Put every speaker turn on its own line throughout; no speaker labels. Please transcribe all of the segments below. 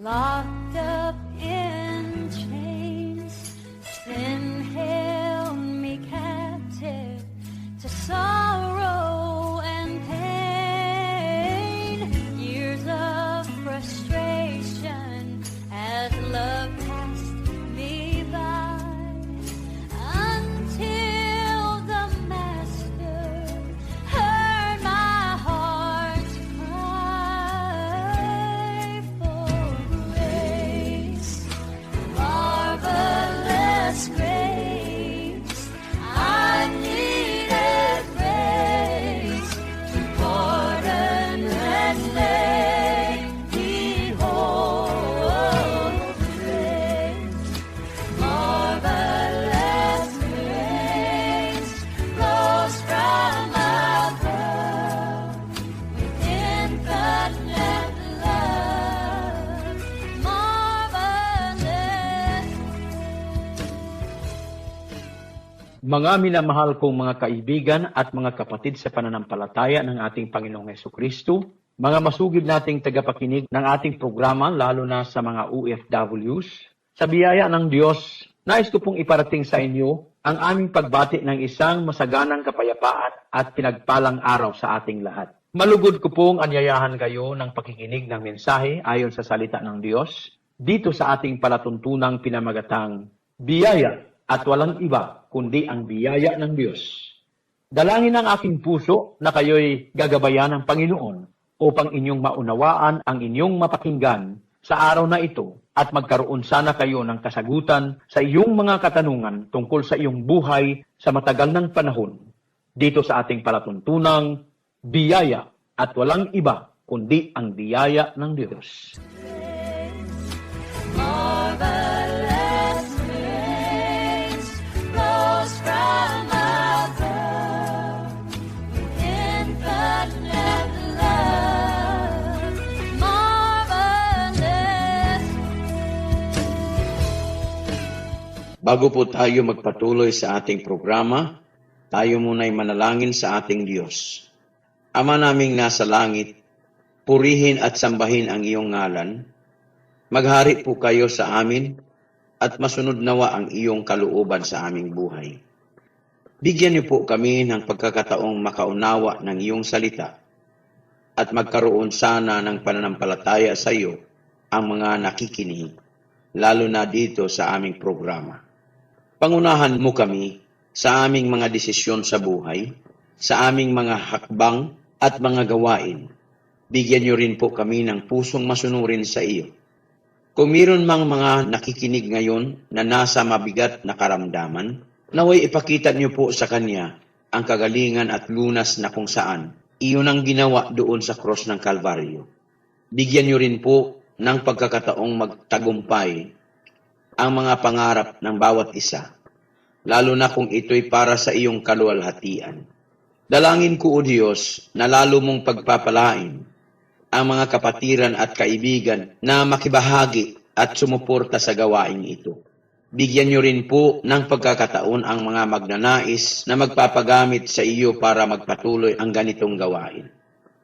locked up in chains. Sin held me captive to sorrow and pain. Years of frustration as love passed me by, until the Master heard my heart's cry for grace, marvelous grace. I needed grace to pardon and make me whole. Grace, marvelous grace, flows from above with infinite love. Marvelous.
Mga minamahal kong mga kaibigan at mga kapatid sa pananampalataya ng ating Panginoong Hesukristo, mga masugid nating tagapakinig ng ating programa, lalo na sa mga OFWs, sa biyaya ng Diyos, nais ko pong iparating sa inyo ang aming pagbati ng isang masaganang kapayapaan at pinagpalang araw sa ating lahat. Malugod ko pong anyayahan kayo ng pakikinig ng mensahe ayon sa salita ng Diyos dito sa ating palatuntunang pinamagatang biyaya at walang iba kundi ang biyaya ng Diyos. Dalangin ng aking puso na kayo'y gagabayan ng Panginoon upang inyong maunawaan ang inyong mapakinggan sa araw na ito at magkaroon sana kayo ng kasagutan sa iyong mga katanungan tungkol sa iyong buhay sa matagal ng panahon dito sa ating palatuntunang biyaya at walang iba kundi ang biyaya ng Diyos.
Marvelous grace flows from above with infinite love. Marvelous.
Bago po tayo magpatuloy sa ating programa, tayo muna'y manalangin sa ating Diyos. Ama naming nasa langit, purihin at sambahin ang iyong ngalan. Maghari po kayo sa amin at masunod nawa ang iyong kalooban sa aming buhay. Bigyan niyo po kami ng pagkakataong makaunawa ng iyong salita at magkaroon sana ng pananampalataya sa iyo ang mga nakikinig, lalo na dito sa aming programa. Pangunahan mo kami sa aming mga desisyon sa buhay, sa aming mga hakbang at mga gawain. Bigyan niyo rin po kami ng pusong masunurin sa iyo. Kung mayroon mang mga nakikinig ngayon na nasa mabigat na karamdaman, naway ipakita niyo po sa kanya ang kagalingan at lunas na kung saan iyon ang ginawa doon sa cross ng Kalbaryo. Bigyan niyo rin po ng pagkakataong magtagumpay ang mga pangarap ng bawat isa, lalo na kung ito'y para sa iyong kaluwalhatian. Dalangin ko, O Diyos, na lalo mong pagpapalain ang mga kapatiran at kaibigan na makibahagi at sumuporta sa gawaing ito. Bigyan niyo rin po ng pagkakataon ang mga magnanais na magpapagamit sa iyo para magpatuloy ang ganitong gawain.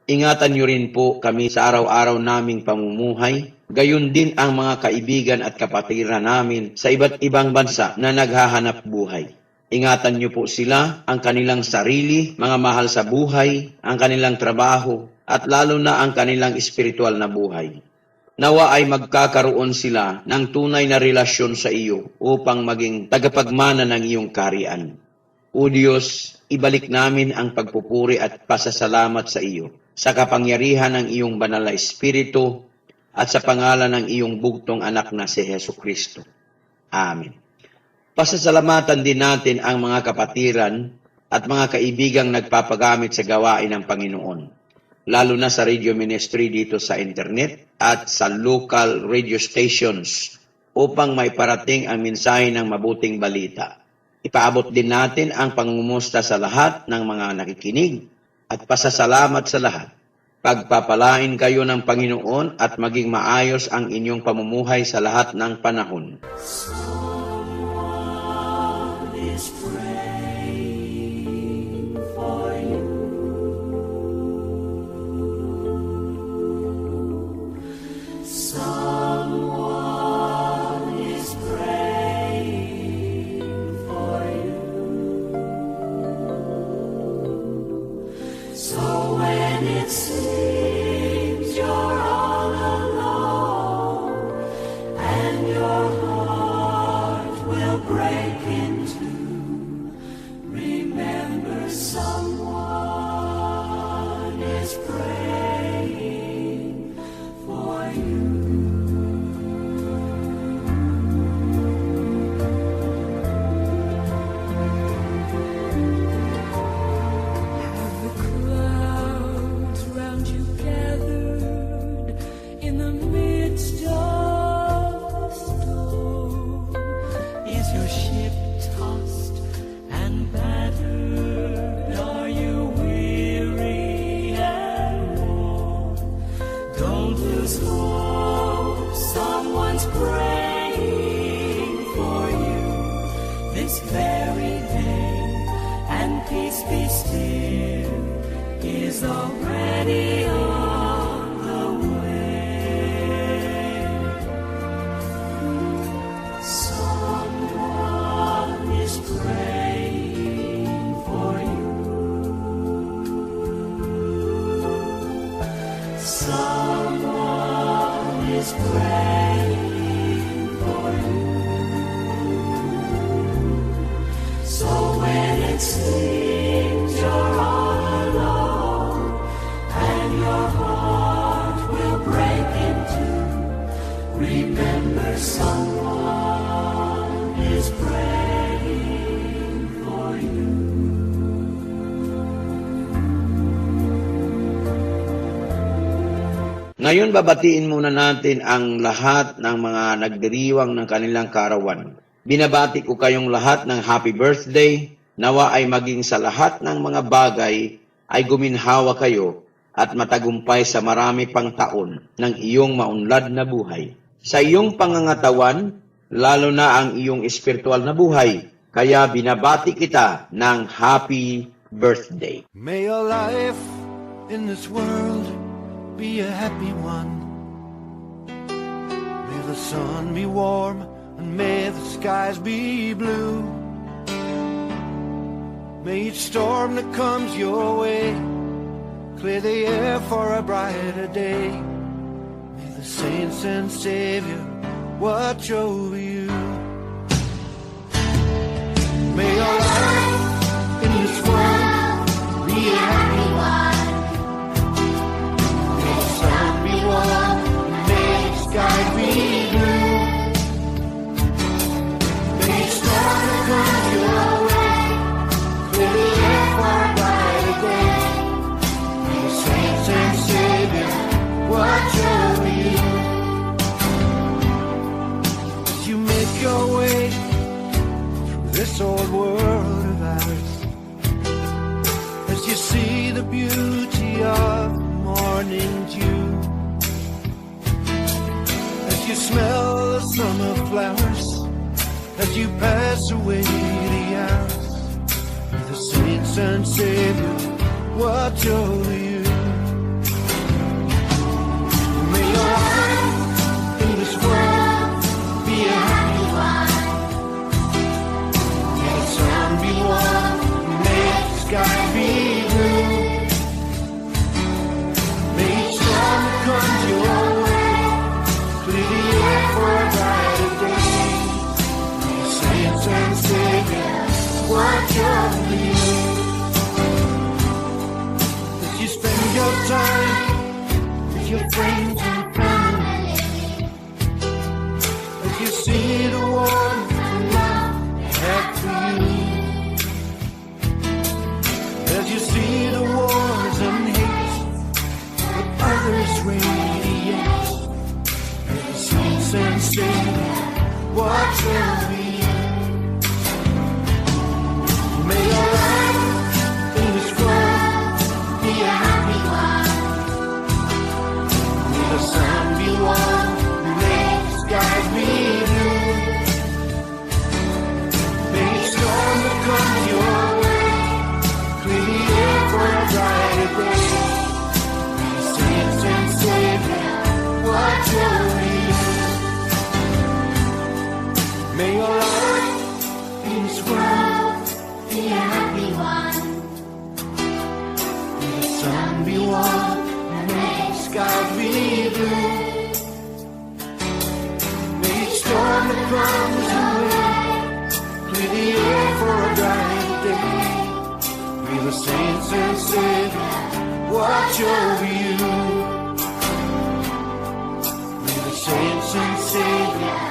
Ingatan niyo rin po kami sa araw-araw naming pamumuhay, gayon din ang mga kaibigan at kapatiran namin sa iba't ibang bansa na naghahanap buhay. Ingatan niyo po sila, ang kanilang sarili, mga mahal sa buhay, ang kanilang trabaho, at lalo na ang kanilang espiritual na buhay. Nawa ay magkakaroon sila ng tunay na relasyon sa iyo upang maging tagapagmana ng iyong kaharian. O Diyos, ibalik namin ang pagpupuri at pasasalamat sa iyo sa kapangyarihan ng iyong banal na Espiritu at sa pangalan ng iyong bugtong anak na si Hesukristo. Amen. Pasasalamatan din natin ang mga kapatiran at mga kaibigang nagpapagamit sa gawain ng Panginoon, lalo na sa radio ministry dito sa internet at sa local radio stations upang may parating ang mensahe ng mabuting balita. Ipaabot din natin ang pangungumusta sa lahat ng mga nakikinig at pasasalamat sa lahat. Pagpapalain kayo ng Panginoon at maging maayos ang inyong pamumuhay sa lahat ng panahon.
Is praying for you. Someone is praying for you. Have the clouds round you gathered in the midst of the storm? Is your ship tossed and battered? Are you weary and worn? Don't lose hope, someone's praying for you this very day, and peace be still is already on the way. Someone is praying for you. Someone is praying for you. So when it seems you're all alone and your heart will break in two, remember someone is praying for you.
Ngayon babatiin muna natin ang lahat ng mga nagdiriwang ng kanilang kaarawan. Binabati ko kayong lahat ng happy birthday. Nawa ay maging sa lahat ng mga bagay ay guminhawa kayo at matagumpay sa marami pang taon ng iyong maunlad na buhay. Sa iyong pangangatawan, lalo na ang iyong espiritual na buhay. Kaya binabati kita ng happy birthday.
May your life in this world be a happy one. May the sun be warm and may the skies be blue. May each storm that comes your way clear the air for a brighter day. May the saints and Savior watch over you. May your life in this world be a happy one. May the sun be warm and may the sky be blue. May each storm that comes your way clear the air for a brighter day. May the saints and Savior watch over you. As you make your way through this old world of ours, as you see the beauty of morning dew, as you smell the summer flowers, as you pass away the hours, may the saints and Savior watch over you. May your life in this world be a happy one. May the sun be warm, may the sky be blue. May each storm that comes your way clear the air for a brighter day. May the saints and Savior watch over you. As you spend your time with your friends and family, as you see the warmth and love they have for you, as you see the wars and hate that others radiate, may the saints and Savior watch over you. May your life in this world be a happy one. May the sun be warm, may the sky be blue. May each storm that comes your way clear the air for a brighter day. May the saints and Savior watch over you. May your life in this world
Be a happy one.
may the sun be warm and may the sky be blue. May each storm that comes your way clear the air for a bright day. May the saints and Savior watch over you. May the saints and Savior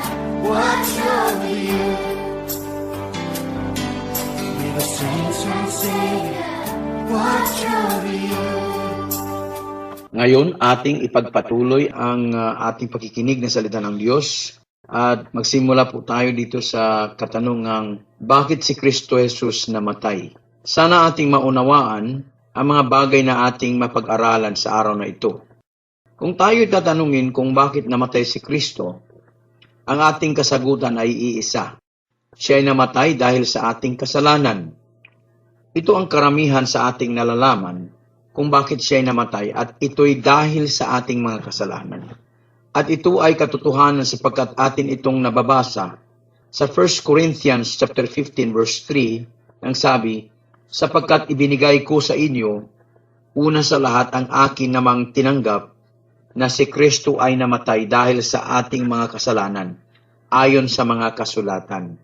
watch over you. May the saints and Savior watch over you.
Ngayon, ating ipagpatuloy ang ating pakikinig ng salita ng Diyos at magsimula po tayo dito sa katanungang bakit si Kristo Jesus namatay? Sana ating maunawaan ang mga bagay na ating mapag-aralan sa araw na ito. Kung tayo tatanungin kung bakit namatay si Kristo, ang ating kasagutan ay iisa. Siya ay namatay dahil sa ating kasalanan. Ito ang karamihan sa ating nalalaman kung bakit siya ay namatay at ito'y dahil sa ating mga kasalanan. At ito ay katotohanan sapagkat atin itong nababasa sa 1 Corinthians chapter 15 verse 3 ang sabi, sapagkat ibinigay ko sa inyo una sa lahat ang akin namang tinanggap na si Kristo ay namatay dahil sa ating mga kasalanan ayon sa mga kasulatan.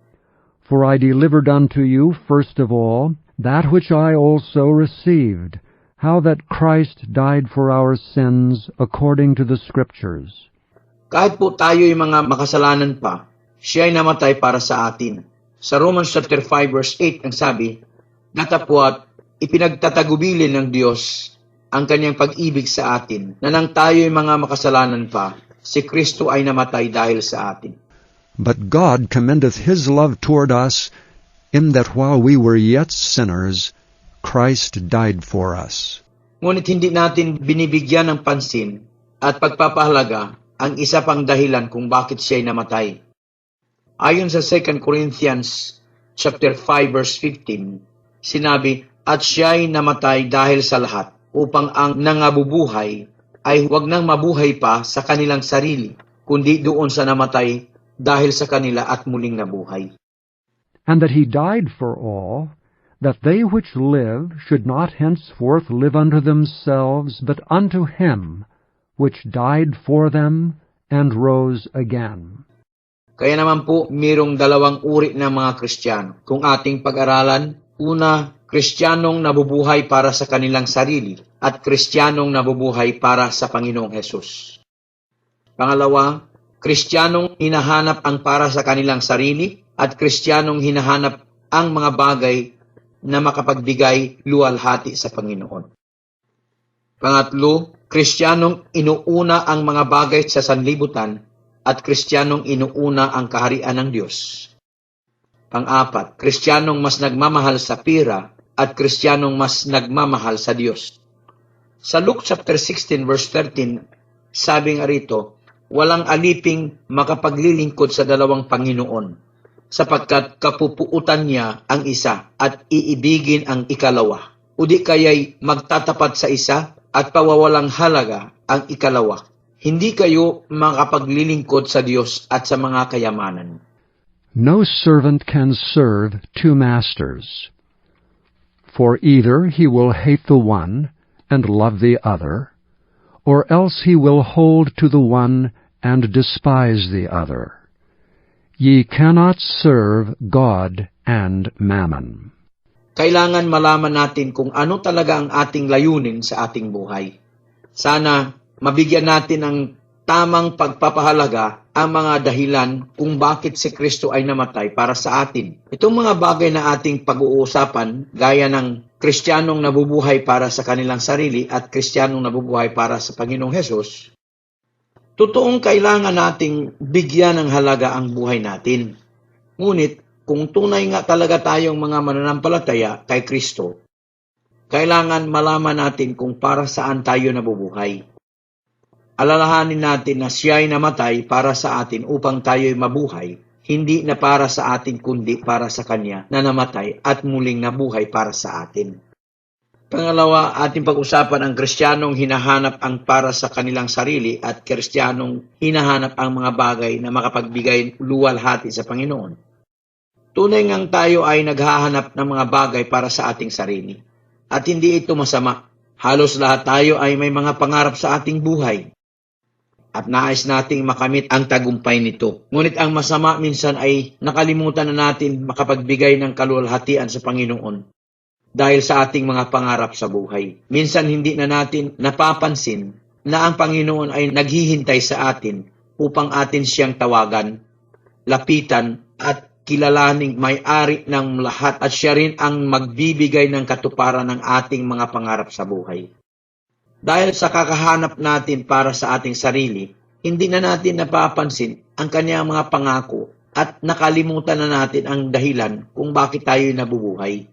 For I delivered unto you first of all that which I also received, how that Christ died for our sins according to the Scriptures.
Kahit po tayo'y mga makasalanan pa, siya ay namatay para sa atin. Sa Romans chapter 5 verse 8 ang sabi, datapwat ipinagtatagubilin ng Diyos ang kanyang pag-ibig sa atin, na nang tayo'y mga makasalanan pa, si Kristo ay namatay dahil sa atin.
But God commendeth his love toward us, in that while we were yet sinners, Christ died for us.
Ngunit hindi natin binibigyan ng pansin at pagpapahalaga ang isa pang dahilan kung bakit siya'y namatay. Ayon sa 2 Corinthians chapter 5 verse 15, sinabi, at siya'y namatay dahil sa lahat, upang ang nangabubuhay ay huwag nang mabuhay pa sa kanilang sarili, kundi doon sa namatay dahil sa kanila at muling nabuhay.
And that he died for all, that they which live should not henceforth live unto themselves, but unto him which died for them and rose again.
Kaya naman po, mayroong dalawang uri ng mga Kristiyano. Kung ating pag-aralan, una, Kristiyanong nabubuhay para sa kanilang sarili at Kristiyanong nabubuhay para sa Panginoong Hesus. Pangalawa, Kristiyanong hinahanap ang para sa kanilang sarili at Kristiyanong hinahanap ang mga bagay na makapagbigay luwalhati sa Panginoon. Pangatlo, Kristiyanong inuuna ang mga bagay sa sanlibutan at Kristiyanong inuuna ang kaharian ng Diyos. Pang-apat, Kristiyanong mas nagmamahal sa pira at Kristiyanong mas nagmamahal sa Diyos. Sa Luke chapter 16 verse 13, sabi nga rito, walang aliping makapaglilingkod sa dalawang Panginoon, sapagkat kapupuutan niya ang isa at iibigin ang ikalawa. O di kaya'y magtatapat sa isa at pawawalang halaga ang ikalawa. Hindi kayo makapaglilingkod sa Diyos at sa mga kayamanan.
No servant can serve two masters. For either he will hate the one and love the other, or else he will hold to the one and despise the other. Ye cannot serve God and mammon.
Kailangan malaman natin kung ano talaga ang ating layunin sa ating buhay. Sana mabigyan natin ng tamang pagpapahalaga ang mga dahilan kung bakit si Kristo ay namatay para sa atin. Itong mga bagay na ating pag-uusapan, gaya ng Kristiyanong nabubuhay para sa kanilang sarili at Kristiyanong nabubuhay para sa Panginoong Hesus, totoong kailangan nating bigyan ng halaga ang buhay natin. Ngunit, kung tunay nga talaga tayong mga mananampalataya kay Kristo, kailangan malaman natin kung para saan tayo nabubuhay. Alalahanin natin na siya ay namatay para sa atin upang tayo'y mabuhay, hindi na para sa atin kundi para sa Kanya na namatay at muling nabuhay para sa atin. Pangalawa, ating pag-usapan ang Kristiyanong hinahanap ang para sa kanilang sarili at Kristiyanong hinahanap ang mga bagay na makapagbigay luwalhati sa Panginoon. Tunay ngang tayo ay naghahanap ng mga bagay para sa ating sarili. At hindi ito masama. Halos lahat tayo ay may mga pangarap sa ating buhay. At nais nating makamit ang tagumpay nito. Ngunit ang masama minsan ay nakalimutan na natin makapagbigay ng kaluwalhatian sa Panginoon. dahil sa ating mga pangarap sa buhay. Minsan hindi na natin napapansin na ang Panginoon ay naghihintay sa atin upang atin siyang tawagan, lapitan at kilalaning may-ari ng lahat at siya rin ang magbibigay ng katuparan ng ating mga pangarap sa buhay. Dahil sa kakahanap natin para sa ating sarili, hindi na natin napapansin ang kanyang mga pangako at nakalimutan na natin ang dahilan kung bakit tayo nabubuhay.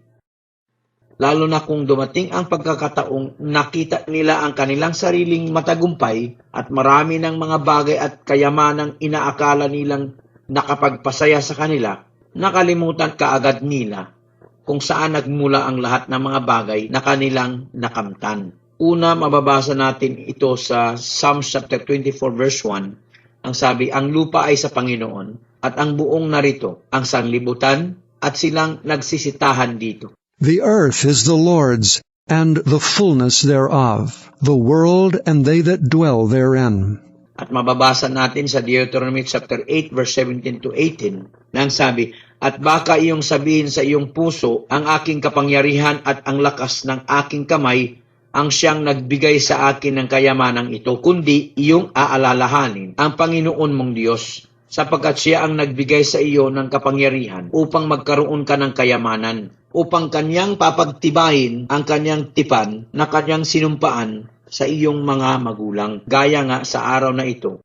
Lalo na kung dumating ang pagkakataong nakita nila ang kanilang sariling matagumpay at marami ng mga bagay at kayamanang inaakala nilang nakapagpasaya sa kanila, nakalimutan kaagad nila kung saan nagmula ang lahat ng mga bagay na kanilang nakamtan. Una, mababasa natin ito sa Psalms chapter 24 verse 1. Ang sabi, ang lupa ay sa Panginoon at ang buong narito, ang sanlibutan at silang nagsisitahan dito.
The earth is the Lord's, and the fullness thereof, the world and they that dwell therein.
At mababasa natin sa Deuteronomy chapter 8 verse 17 to 18 na ang sabi, at baka iyong sabihin sa iyong puso, ang aking kapangyarihan at ang lakas ng aking kamay ang siyang nagbigay sa akin ng kayamanang ito, kundi iyong aalalahanin ang Panginoon mong Diyos, sapagkat siya ang nagbigay sa iyo ng kapangyarihan upang magkaroon ka ng kayamanan, upang kanyang papagtibayin ang kanyang tipan na kanyang sinumpaan sa iyong mga magulang, gaya nga sa araw na ito.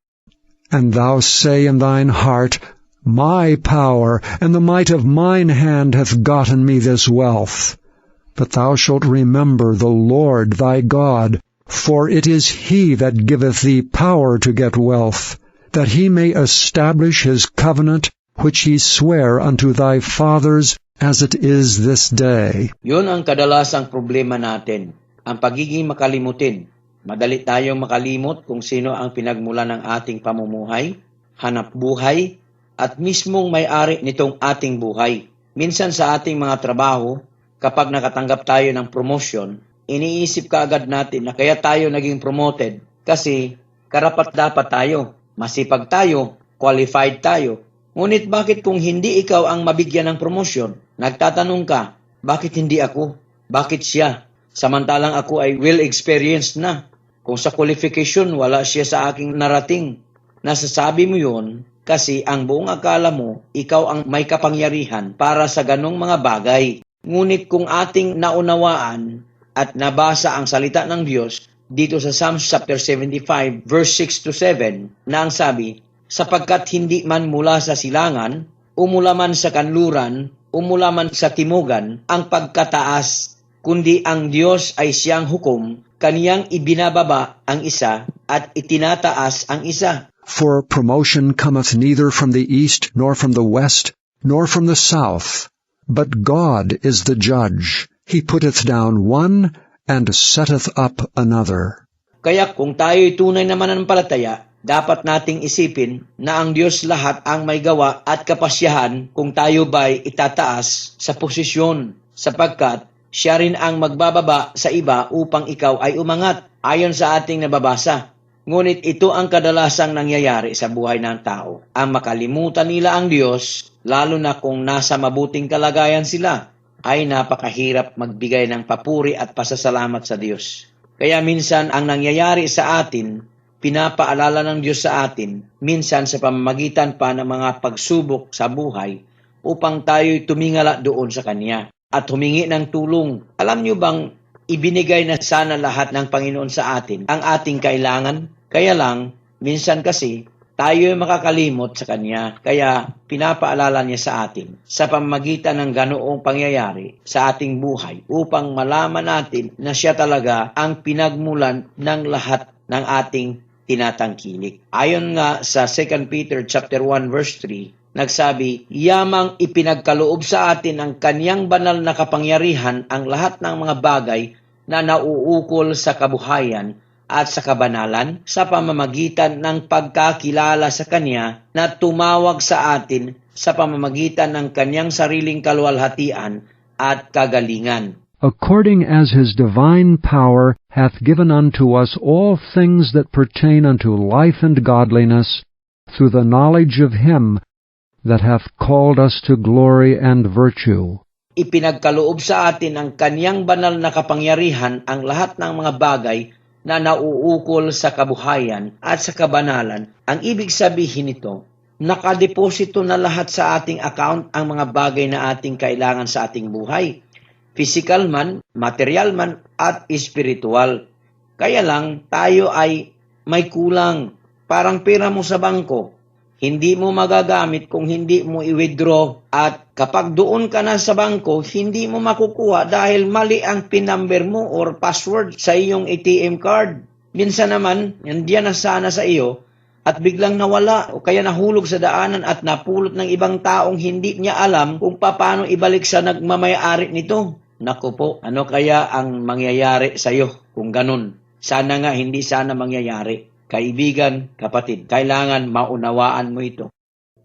And thou say in thine heart, my power and the might of mine hand hath gotten me this wealth. But thou shalt remember the Lord thy God, for it is he that giveth thee power to get wealth, that he may establish his covenant, which he sware unto thy fathers, as it is this day.
Yun ang kadalasang problema natin, ang pagiging makalimutin. Madali tayong makalimot kung sino ang pinagmula ng ating pamumuhay, hanap buhay, at mismong may-ari nitong ating buhay. Minsan sa ating mga trabaho, kapag nakatanggap tayo ng promotion, iniisip kaagad natin na kaya tayo naging promoted kasi karapat-dapat tayo, masipag tayo, qualified tayo. Ngunit bakit kung hindi ikaw ang mabigyan ng promotion, nagtatanong ka, bakit hindi ako? Bakit siya? Samantalang ako ay well-experienced na. Kung sa qualification, wala siya sa aking narating. Nasasabi mo yun kasi ang buong akala mo, ikaw ang may kapangyarihan para sa ganong mga bagay. Ngunit kung ating naunawaan at nabasa ang salita ng Diyos dito sa Psalms chapter 75 verse 6 to 7 na ang sabi, sapagkat hindi man mula sa silangan, umula man sa kanluran, umula man sa timugan, ang pagkataas, kundi ang Diyos ay siyang hukom, kaniyang ibinababa ang isa at itinataas ang isa.
For promotion cometh neither from the east, nor from the west, nor from the south. But God is the judge. He putteth down one, and setteth up another.
Kaya kung tayo'y tunay na mananampalataya, dapat nating isipin na ang Diyos lahat ang may gawa at kapasyahan kung tayo ba'y itataas sa posisyon, sapagkat siya rin ang magbababa sa iba upang ikaw ay umangat, ayon sa ating nababasa. Ngunit ito ang kadalasang nangyayari sa buhay ng tao. Ang makalimutan nila ang Diyos, lalo na kung nasa mabuting kalagayan sila, ay napakahirap magbigay ng papuri at pasasalamat sa Diyos. Kaya minsan ang nangyayari sa atin, pinapaalala ng Diyos sa atin, minsan sa pamamagitan pa ng mga pagsubok sa buhay, upang tayo'y tumingala doon sa Kanya at humingi ng tulong. Alam niyo bang ibinigay na sana lahat ng Panginoon sa atin ang ating kailangan? Kaya lang, minsan kasi, tayo ay makakalimot sa Kanya, kaya pinapaalala niya sa atin sa pamamagitan ng ganoong pangyayari sa ating buhay upang malaman natin na siya talaga ang pinagmulan ng lahat ng ating tinatangkilik. Ayon nga sa 2 Peter chapter 1 verse 3, nagsabi, yamang ipinagkaloob sa atin ang Kaniyang banal na kapangyarihan ang lahat ng mga bagay na nauukol sa kabuhayan at sa kabanalan sa pamamagitan ng pagkakilala sa Kanya na tumawag sa atin sa pamamagitan ng Kanyang sariling kaluwalhatian at kagalingan.
According as his divine power hath given unto us all things that pertain unto life and godliness, through the knowledge of him that hath called us to glory and virtue,
ipinagkaloob sa atin ang kanyang banal na kapangyarihan ang lahat ng mga bagay na nauukol sa kabuhayan at sa kabanalan. Ang ibig sabihin nito, nakadeposito na lahat sa ating account ang mga bagay na ating kailangan sa ating buhay. Physical man, material man, at spiritual. Kaya lang, tayo ay may kulang. Parang pera mo sa bangko. Hindi mo magagamit kung hindi mo i-withdraw, at kapag doon ka na sa bangko, hindi mo makukuha dahil mali ang PIN number mo or password sa iyong ATM card. Minsan naman, nandiyan na sana sa iyo at biglang nawala o kaya nahulog sa daanan at napulot ng ibang taong hindi niya alam kung paano ibalik sa nagmamayari nito. Naku po, ano kaya ang mangyayari sa iyo kung ganun? Sana nga hindi sana mangyayari. Kaibigan, kapatid, kailangan maunawaan mo ito.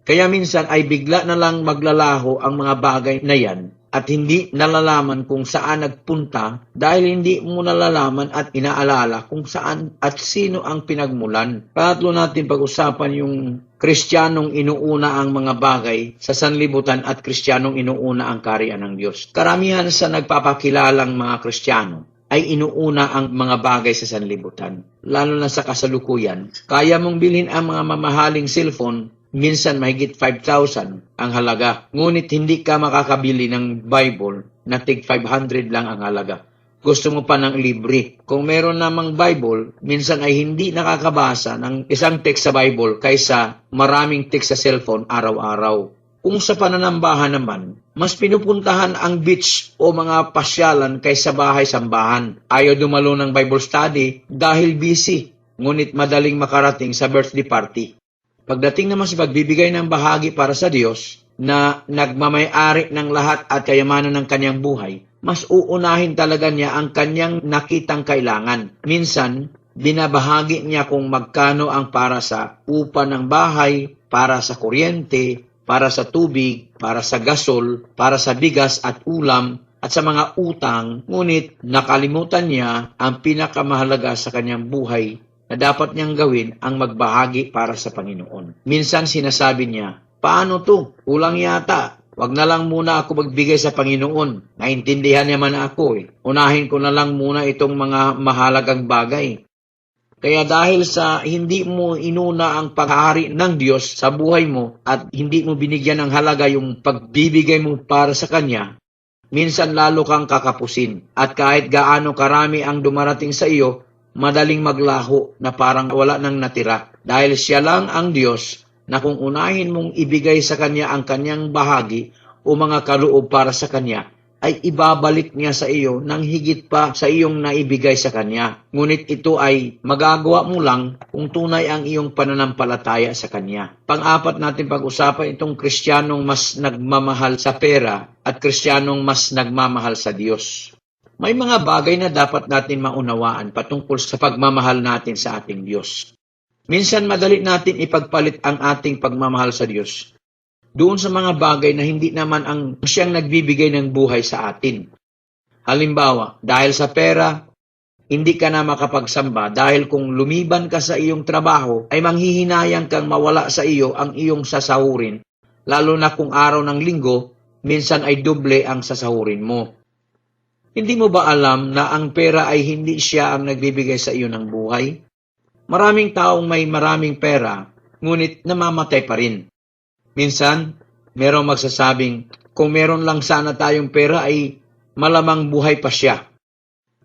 Kaya minsan ay bigla na lang maglalaho ang mga bagay na yan at hindi nalalaman kung saan nagpunta dahil hindi mo nalalaman at inaalala kung saan at sino ang pinagmulan. Pangatlo natin pag-usapan yung Kristiyanong inuuna ang mga bagay sa sanlibutan at Kristiyanong inuuna ang kaharian ng Diyos. Karamihan sa nagpapakilalang mga Kristiyano ay inuuna ang mga bagay sa sanlibutan. Lalo na sa kasalukuyan, kaya mong bilhin ang mga mamahaling cellphone, minsan mahigit 5,000 ang halaga. Ngunit hindi ka makakabili ng Bible na tig 500 lang ang halaga. Gusto mo pa ng libre. Kung meron namang Bible, minsan ay hindi nakakabasa ng isang text sa Bible kaysa maraming text sa cellphone araw-araw. Kung sa pananambahan naman, mas pinupuntahan ang beach o mga pasyalan kaysa bahay-sambahan. Ayaw dumalo ng Bible study dahil busy, ngunit madaling makarating sa birthday party. Pagdating naman sa pagbibigay ng bahagi para sa Diyos, na nagmamay-ari ng lahat at kayamanan ng kanyang buhay, mas uunahin talaga niya ang kanyang nakitang kailangan. Minsan, binabahagi niya kung magkano ang para sa upa ng bahay, para sa kuryente, para sa tubig, para sa gasol, para sa bigas at ulam, at sa mga utang, ngunit nakalimutan niya ang pinakamahalaga sa kanyang buhay na dapat niyang gawin ang magbahagi para sa Panginoon. Minsan sinasabi niya, paano to? Kulang yata. Wag na lang muna ako magbigay sa Panginoon. Naintindihan naman ako eh. Unahin ko na lang muna itong mga mahalagang bagay. Kaya dahil sa hindi mo inuna ang paghahari ng Diyos sa buhay mo at hindi mo binigyan ng halaga yung pagbibigay mo para sa Kanya, minsan lalo kang kakapusin. At kahit gaano karami ang dumarating sa iyo, madaling maglaho na parang wala nang natira. Dahil siya lang ang Diyos na kung unahin mong ibigay sa Kanya ang Kanyang bahagi o mga kaloob para sa Kanya, ay ibabalik niya sa iyo ng higit pa sa iyong naibigay sa Kanya. Ngunit ito ay magagawa mo lang kung tunay ang iyong pananampalataya sa Kanya. Pang-apat natin pag-usapan itong Kristiyanong mas nagmamahal sa pera at Kristiyanong mas nagmamahal sa Diyos. May mga bagay na dapat natin maunawaan patungkol sa pagmamahal natin sa ating Diyos. Minsan madali natin ipagpalit ang ating pagmamahal sa Diyos doon sa mga bagay na hindi naman ang siyang nagbibigay ng buhay sa atin. Halimbawa, dahil sa pera, hindi ka na makapagsamba dahil kung lumiban ka sa iyong trabaho, ay manghihinayang kang mawala sa iyo ang iyong sasahurin, lalo na kung araw ng linggo, minsan ay doble ang sasahurin mo. Hindi mo ba alam na ang pera ay hindi siya ang nagbibigay sa iyo ng buhay? Maraming taong may maraming pera, ngunit namamatay pa rin. Minsan, merong magsasabing, kung meron lang sana tayong pera ay malamang buhay pa siya.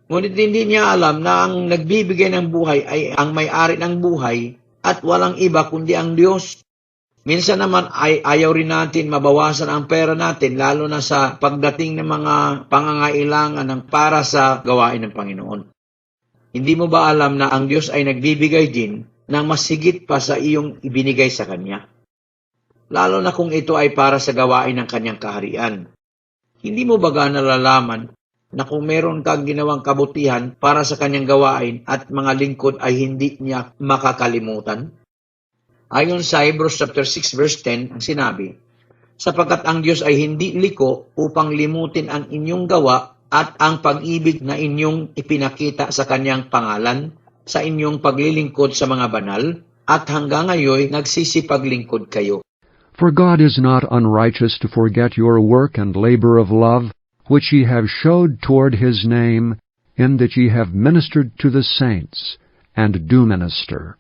Ngunit hindi niya alam na ang nagbibigay ng buhay ay ang may-ari ng buhay at walang iba kundi ang Diyos. Minsan naman ay ayaw rin natin mabawasan ang pera natin lalo na sa pagdating ng mga pangangailangan ng para sa gawain ng Panginoon. Hindi mo ba alam na ang Diyos ay nagbibigay din ng mas higit pa sa iyong ibinigay sa Kanya? Lalo na kung ito ay para sa gawain ng Kanyang kaharian. Hindi mo ba nalalaman na kung meron kang ginawang kabutihan para sa Kanyang gawain at mga lingkod ay hindi niya makakalimutan? Ayon sa Hebrews chapter 6 verse 10, ang sinabi, sapagkat ang Diyos ay hindi liko upang limutin ang inyong gawa at ang pag-ibig na inyong ipinakita sa Kanyang pangalan, sa inyong paglilingkod sa mga banal, at hanggang ngayon nagsisipaglingkod kayo.
For God is not unrighteous to forget your work and labor of love, which ye have showed toward his name, in that ye have ministered to the saints, and do minister.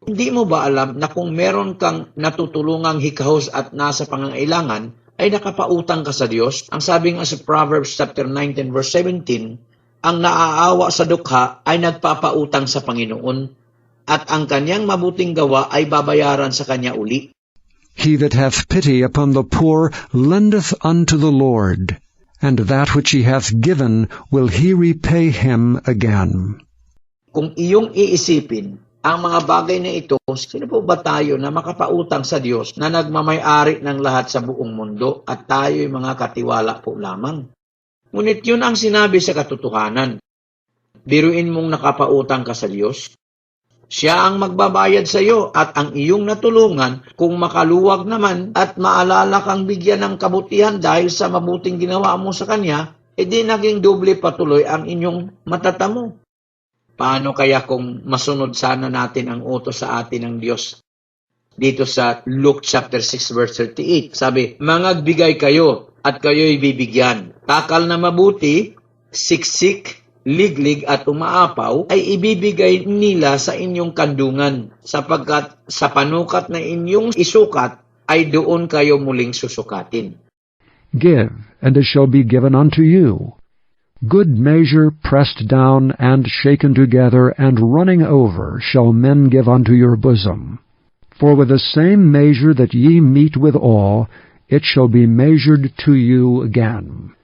Hindi mo ba alam na kung meron kang natutulungang hikahos at nasa pangangailangan, ay nakapautang ka sa Diyos? Ang sabi nga sa Proverbs chapter 19 verse 17, ang naaawa sa dukha ay nagpapautang sa Panginoon, at ang kanyang mabuting gawa ay babayaran sa kanya uli.
He that hath pity upon the poor lendeth unto the Lord, and that which he hath given will he repay him again.
Kung iyong iisipin ang mga bagay na ito, sino po ba tayo na makapautang sa Diyos na nagmamay-ari ng lahat sa buong mundo at tayo'y mga katiwala po lamang? Ngunit yun ang sinabi sa katotohanan. Biruin mong nakapautang ka sa Diyos. Siya ang magbabayad sa iyo at ang iyong natulungan kung makaluwag naman at maalala kang bigyan ng kabutihan dahil sa mabuting ginawa mo sa Kanya, edi naging doble patuloy ang inyong matatamo. Paano kaya kung masunod sana natin ang utos sa atin ng Diyos? Dito sa Luke chapter 6 verse 38, sabi, mangagbigay kayo at kayo'y bibigyan. Takal na mabuti, siksik, liglig at umaapaw ay ibibigay nila sa inyong kandungan, sapagkat sa panukat na inyong isukat ay doon kayo muling susukatin.
Give, and it shall be given unto you. Good measure, pressed down, and shaken together, and running over, shall men give unto your bosom. For with the same measure that ye mete withal, it shall be measured to you again.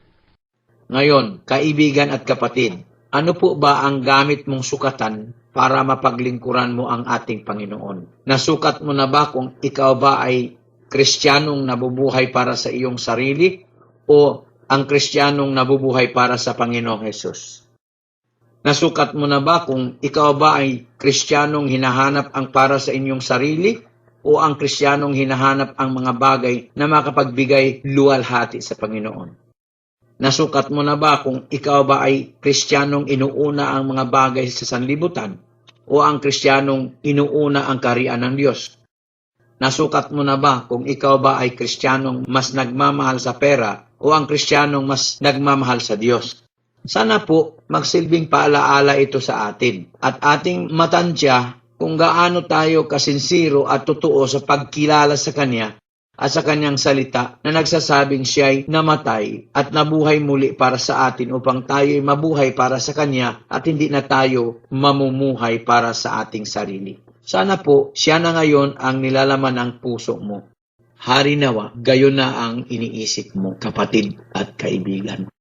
Ngayon, kaibigan at kapatid, ano po ba ang gamit mong sukatan para mapaglingkuran mo ang ating Panginoon? Nasukat mo na ba kung ikaw ba ay Kristiyanong nabubuhay para sa iyong sarili o ang Kristiyanong nabubuhay para sa Panginoong Hesus? Nasukat mo na ba kung ikaw ba ay Kristiyanong hinahanap ang para sa inyong sarili o ang Kristiyanong hinahanap ang mga bagay na makapagbigay luwalhati sa Panginoon? Nasukat mo na ba kung ikaw ba ay Kristiyanong inuuna ang mga bagay sa sanlibutan o ang Kristiyanong inuuna ang kaharian ng Diyos? Nasukat mo na ba kung ikaw ba ay Kristiyanong mas nagmamahal sa pera o ang Kristiyanong mas nagmamahal sa Diyos? Sana po magsilbing paalaala ito sa atin at ating matansya kung gaano tayo kasinsiro at totoo sa pagkilala sa Kanya at sa Kanyang salita na nagsasabing siya'y namatay at nabuhay muli para sa atin upang tayo'y mabuhay para sa Kanya at hindi na tayo mamumuhay para sa ating sarili. Sana po siya na ngayon ang nilalaman ng puso mo. Hari nawa, gayon na ang iniisip mo, kapatid at kaibigan.